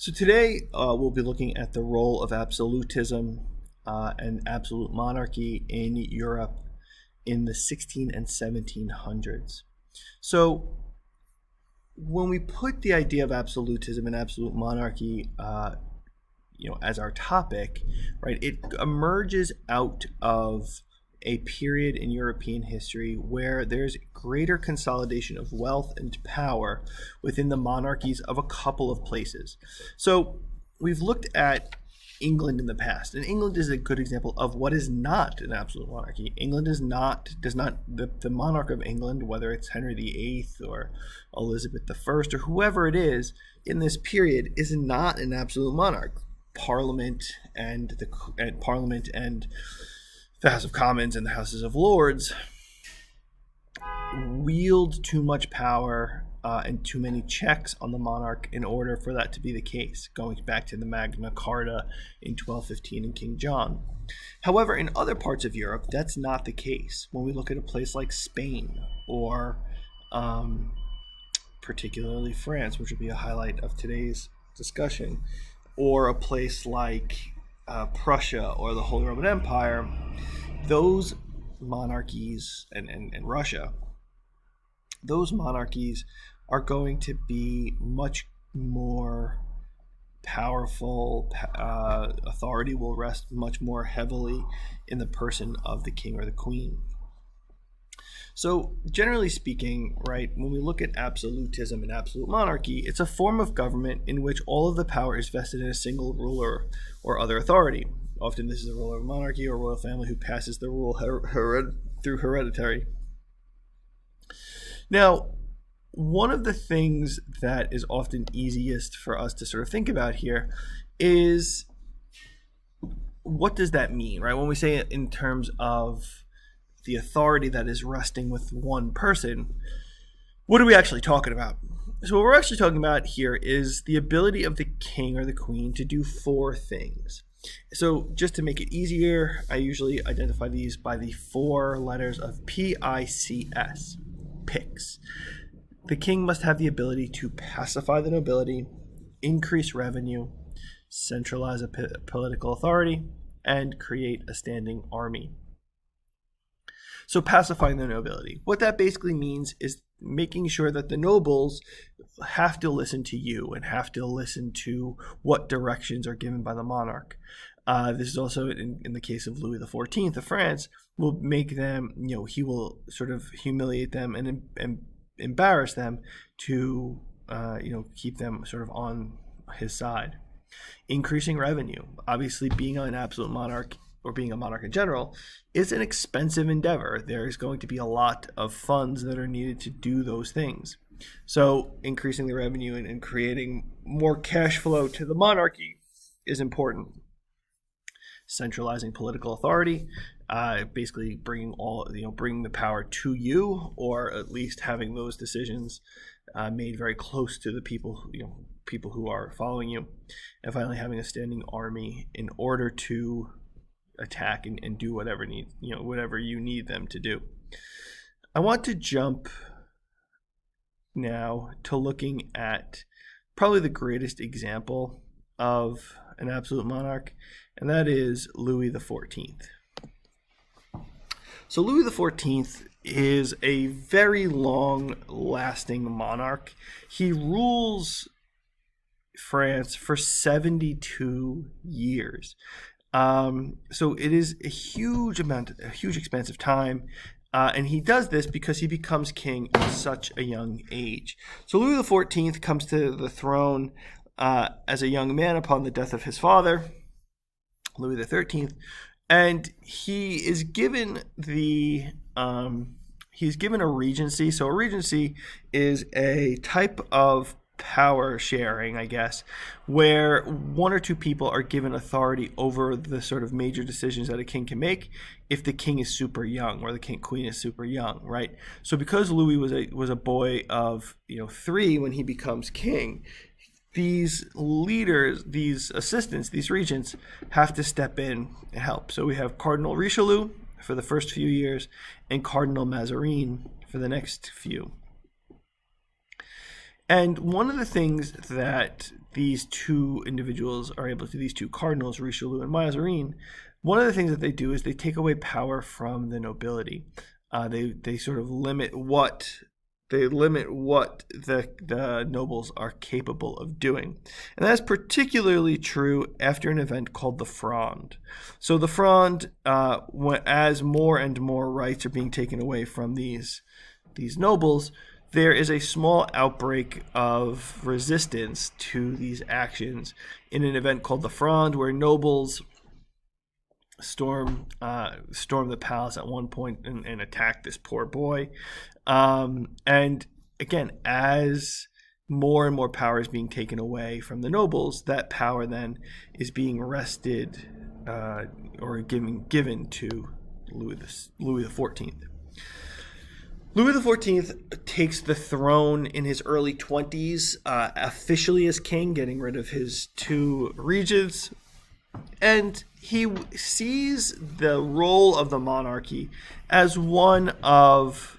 So today we'll be looking at the role of absolutism and absolute monarchy in Europe in the 16 and 1700s. So when we put the idea of absolutism and absolute monarchy as our topic, right, it emerges out of a period in European history where there's greater consolidation of wealth and power within the monarchies of a couple of places. So we've looked at England in the past, and England is a good example of what is not an absolute monarchy. England does not the monarch of England, whether it's Henry VIII or Elizabeth I or whoever it is in this period, is not an absolute monarch. Parliament and the House of Commons and the Houses of Lords wield too much power and too many checks on the monarch in order for that to be the case, going back to the Magna Carta in 1215 and King John. However, in other parts of Europe, that's not the case. When we look at a place like Spain or particularly France, which will be a highlight of today's discussion, or a place like Prussia or the Holy Roman Empire, those monarchies and Russia, those monarchies are going to be much more powerful. Authority will rest much more heavily in the person of the king or the queen. So generally speaking, right, when we look at absolutism and absolute monarchy, it's a form of government in which all of the power is vested in a single ruler or other authority. Often this is a ruler of a monarchy or royal family who passes the rule through hereditary. Now, one of the things that is often easiest for us to sort of think about here is, what does that mean, right? When we say it in terms of the authority that is resting with one person, what are we actually talking about? So what we're actually talking about here is the ability of the king or the queen to do four things. So just to make it easier, I usually identify these by the four letters of PICS, PICS. The king must have the ability to pacify the nobility, increase revenue, centralize a political authority, and create a standing army. So pacifying the nobility. What that basically means is making sure that the nobles have to listen to you and have to listen to what directions are given by the monarch. This is also in the case of Louis XIV of France, will make them, he will sort of humiliate them and embarrass them to, keep them sort of on his side. Increasing revenue. Obviously, being an absolute monarch or being a monarch in general is an expensive endeavor. There's going to be a lot of funds that are needed to do those things. So increasing the revenue and creating more cash flow to the monarchy is important. Centralizing political authority, basically bringing the power to you, or at least having those decisions made very close to the people who are following you. And finally, having a standing army in order to attack and do whatever you need them to do. I want to jump now to looking at probably the greatest example of an absolute monarch, and that is Louis XIV. So Louis XIV is a very long-lasting monarch. He rules France for 72 years. So it is a huge expanse of time. And he does this because he becomes king at such a young age. So Louis XIV comes to the throne as a young man upon the death of his father, Louis XIII, and he is given a regency. So a regency is a type of power sharing, I guess, where one or two people are given authority over the sort of major decisions that a king can make if the king is super young or the queen is super young, right? So because Louis was a boy of 3 when he becomes king, these leaders, these assistants, these regents have to step in and help. So we have Cardinal Richelieu for the first few years and Cardinal Mazarin for the next few. And one of the things that these two individuals are able to, these two cardinals, Richelieu and Mazarin, one of the things that they do is they take away power from the nobility. They sort of limit what the nobles are capable of doing. And that's particularly true after an event called the Fronde. So the Fronde, as more and more rights are being taken away from these nobles, there is a small outbreak of resistance to these actions in an event called the Fronde, where nobles storm the palace at one point and attack this poor boy. And again, as more and more power is being taken away from the nobles, that power then is being wrested or given to Louis XIV. Louis XIV takes the throne in his early 20s, officially as king, getting rid of his two regents. And he sees the role of the monarchy as one of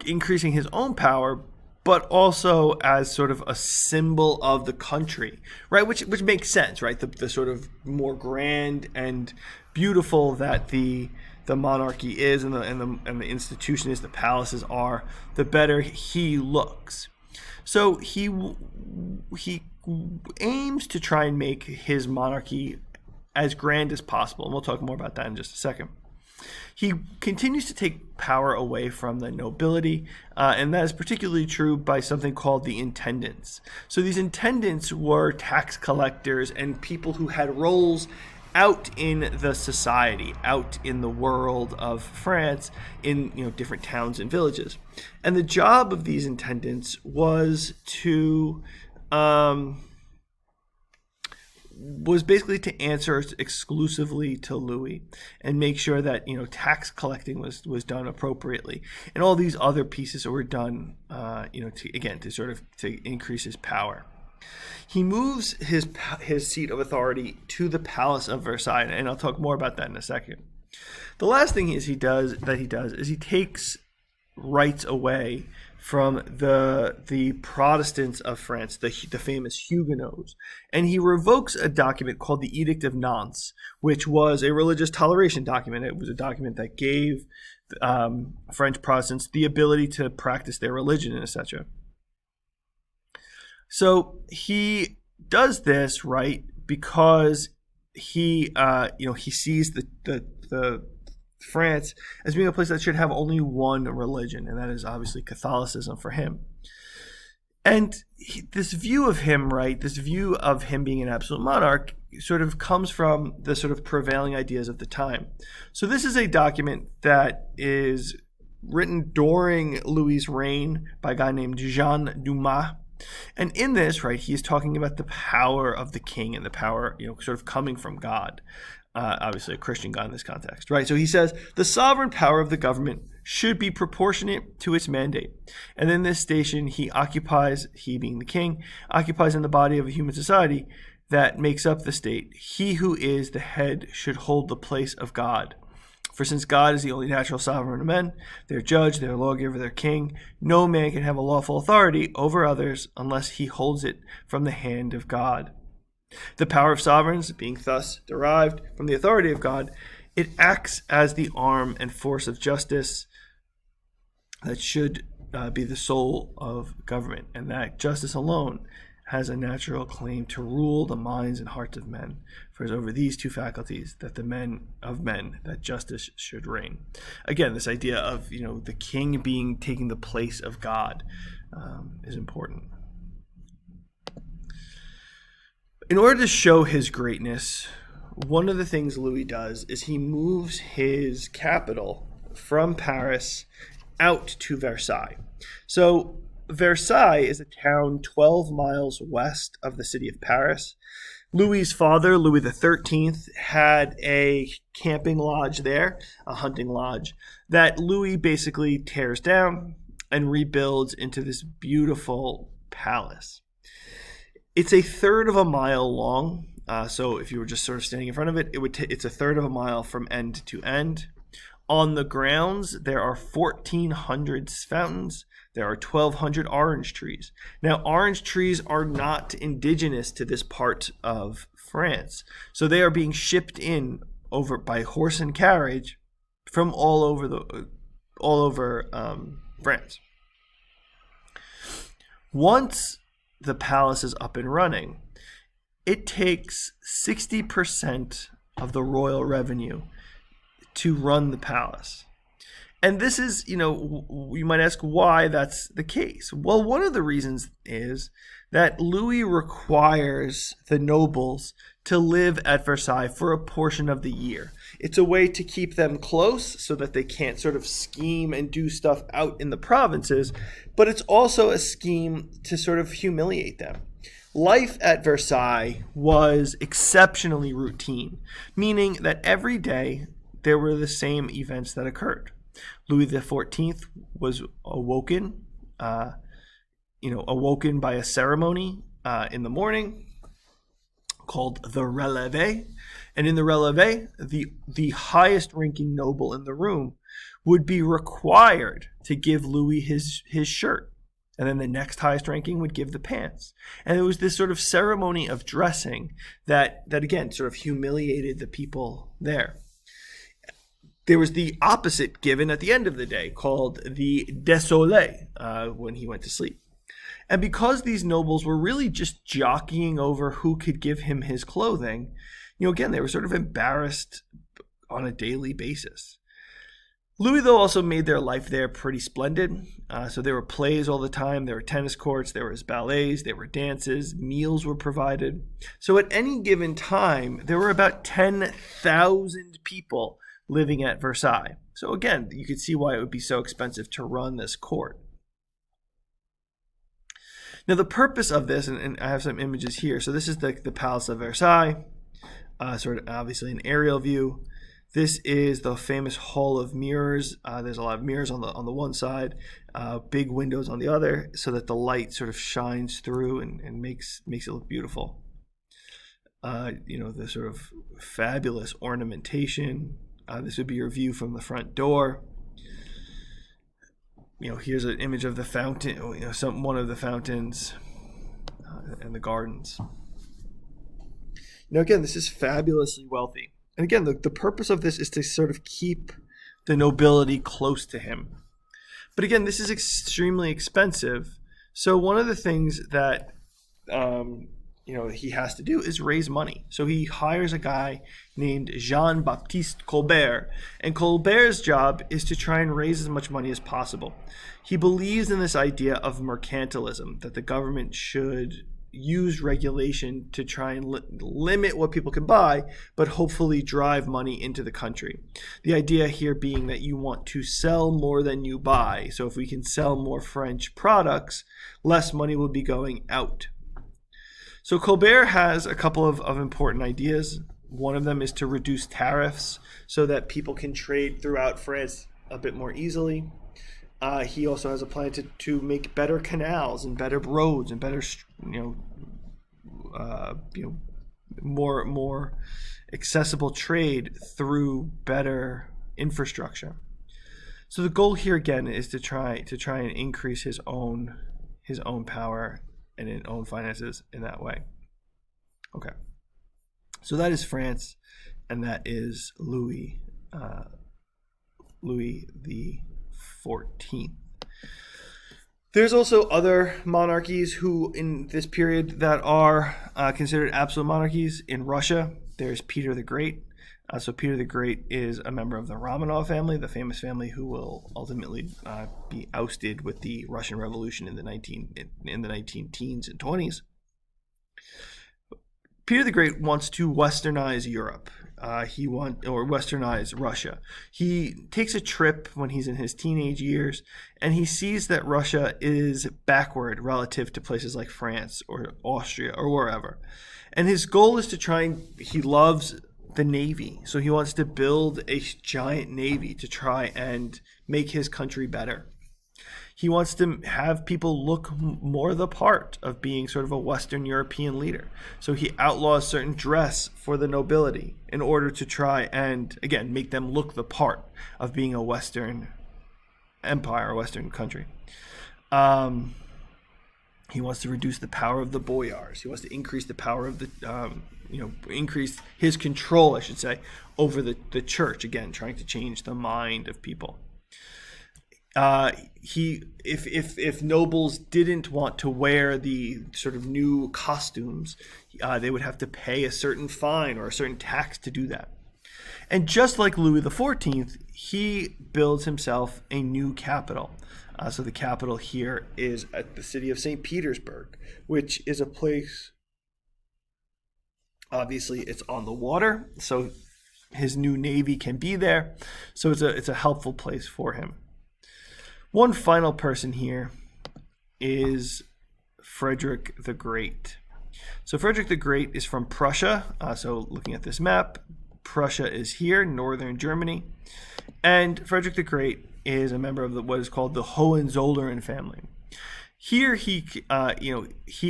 increasing his own power, but also as sort of a symbol of the country, right? Which makes sense, right? The sort of more grand and beautiful that the monarchy is and the institution is, the palaces are, the better he looks. So he aims to try and make his monarchy as grand as possible, and we'll talk more about that in just a second. He continues to take power away from the nobility, and that is particularly true by something called the intendants. So these intendants were tax collectors and people who had roles out in the society, out in the world of France, in different towns and villages. And the job of these intendants was to basically to answer exclusively to Louis and make sure that tax collecting was done appropriately, and all these other pieces were done to increase his power. He moves his seat of authority to the Palace of Versailles, and I'll talk more about that in a second. The last thing he does is he takes rights away from the Protestants of France, the famous Huguenots, and he revokes a document called the Edict of Nantes, which was a religious toleration document. It was a document that gave French Protestants the ability to practice their religion, etc. So he does this, right, because he sees the France as being a place that should have only one religion, and that is obviously Catholicism for him. And this view of him, right, this view of him being an absolute monarch sort of comes from the sort of prevailing ideas of the time. So this is a document that is written during Louis's reign by a guy named Jean Dumas. And in this, right, he is talking about the power of the king and the power, sort of coming from God. Obviously a Christian God in this context, right? So he says, the sovereign power of the government should be proportionate to its mandate. And in this station, he being the king, occupies in the body of a human society that makes up the state. He who is the head should hold the place of God. For since God is the only natural sovereign of men, their judge, their lawgiver, their king, no man can have a lawful authority over others unless he holds it from the hand of God. The power of sovereigns being thus derived from the authority of God, it acts as the arm and force of justice that should be the soul of government, and that justice alone has a natural claim to rule the minds and hearts of men. For it's over these two faculties that that justice should reign. Again, this idea of the king taking the place of God is important. In order to show his greatness, one of the things Louis does is he moves his capital from Paris out to Versailles. So Versailles is a town 12 miles west of the city of Paris. Louis's father, Louis XIII, had a camping lodge there, a hunting lodge, that Louis basically tears down and rebuilds into this beautiful palace. It's a third of a mile long. So if you were just sort of standing in front of it, it's a third of a mile from end to end. On the grounds, there are 1,400 fountains. There are 1,200 orange trees. Now, orange trees are not indigenous to this part of France. So they are being shipped in over by horse and carriage from all over France. Once the palace is up and running, it takes 60% of the royal revenue to run the palace. And this is, you might ask why that's the case. Well, one of the reasons is that Louis requires the nobles to live at Versailles for a portion of the year. It's a way to keep them close so that they can't sort of scheme and do stuff out in the provinces, but it's also a scheme to sort of humiliate them. Life at Versailles was exceptionally routine, meaning that every day there were the same events that occurred. Louis XIV was awoken by a ceremony in the morning called the Releve. And in the Releve, the highest ranking noble in the room would be required to give Louis his shirt. And then the next highest ranking would give the pants. And it was this sort of ceremony of dressing that again, sort of humiliated the people there. There was the opposite given at the end of the day called the désolé when he went to sleep. And because these nobles were really just jockeying over who could give him his clothing, again, they were sort of embarrassed on a daily basis. Louis, though, also made their life there pretty splendid. So there were plays all the time. There were tennis courts. There was ballets. There were dances. Meals were provided. So at any given time, there were about 10,000 people living at Versailles. So again, you could see why it would be so expensive to run this court. Now, the purpose of this, and I have some images here. So this is the Palace of Versailles, sort of obviously an aerial view. This is the famous Hall of Mirrors. There's a lot of mirrors on the one side, big windows on the other, so that the light sort of shines through and makes it look beautiful. The sort of fabulous ornamentation. This would be your view from the front door. Here's an image of the fountain, one of the fountains and the gardens. Again, this is fabulously wealthy. And again, the purpose of this is to sort of keep the nobility close to him. But again, this is extremely expensive. So one of the things that he has to do is raise money. So he hires a guy named Jean-Baptiste Colbert. And Colbert's job is to try and raise as much money as possible. He believes in this idea of mercantilism, that the government should use regulation to try and limit what people can buy, but hopefully drive money into the country. The idea here being that you want to sell more than you buy. So if we can sell more French products, less money will be going out. So Colbert has a couple of important ideas. One of them is to reduce tariffs so that people can trade throughout France a bit more easily. He also has a plan to make better canals and better roads and better, more accessible trade through better infrastructure. So the goal here again is to try and increase his own power and his own finances in that way. Okay, so that is France, and that is Louis the 14th. There's also other monarchies who in this period that are considered absolute monarchies. In Russia, there's Peter the Great. So Peter the Great is a member of the Romanov family, the famous family who will ultimately be ousted with the Russian Revolution in the 19 teens and 20s. Peter the Great wants to westernize Europe. Or westernize Russia. He takes a trip when he's in his teenage years, and he sees that Russia is backward relative to places like France or Austria or wherever. And his goal is he loves the Navy, so he wants to build a giant navy to try and make his country better. He wants to have people look more the part of being sort of a Western European leader. So he outlaws certain dress for the nobility in order to try and, again, make them look the part of being a Western empire, a Western country. He wants to reduce the power of the boyars. He wants to increase the power of the, increase his control, I should say, over the church. Again, trying to change the mind of people. If nobles didn't want to wear the sort of new costumes, they would have to pay a certain fine or a certain tax to do that. And just like Louis XIV, he builds himself a new capital. So the capital here is at the city of St. Petersburg, which is a place, obviously it's on the water, so his new navy can be there. So it's a helpful place for him. One final person here is Frederick the Great. So Frederick the Great is from Prussia. So looking at this map, Prussia is here, northern Germany. And Frederick the Great is a member of what is called the Hohenzollern family. Here he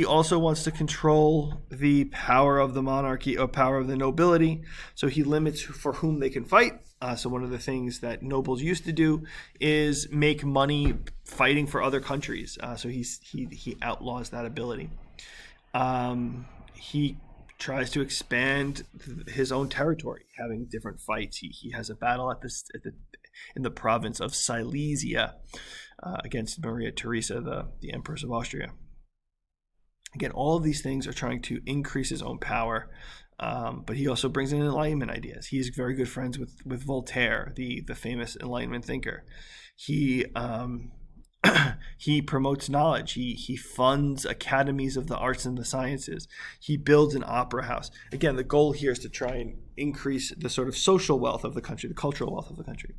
also wants to control the power of the monarchy or power of the nobility. So he limits for whom they can fight. So one of the things that nobles used to do is make money fighting for other countries. So he outlaws that ability. He tries to expand his own territory, having different fights. He has a battle in the province of Silesia against Maria Theresa, the Empress of Austria. Again, all of these things are trying to increase his own power, but he also brings in Enlightenment ideas. He's very good friends with Voltaire, the famous Enlightenment thinker. He promotes knowledge. He funds academies of the arts and the sciences. He builds an opera house. Again, the goal here is to try and increase the sort of social wealth of the country, the cultural wealth of the country.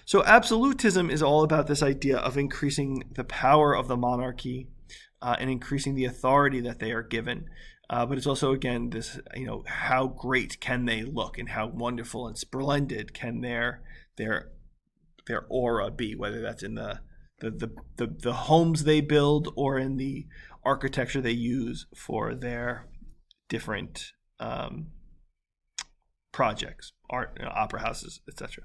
So absolutism is all about this idea of increasing the power of the monarchy and increasing the authority that they are given. But it's also, again, this, how great can they look and how wonderful and splendid can their aura be, whether that's in the homes they build or in the architecture they use for their different projects, art, opera houses, etc.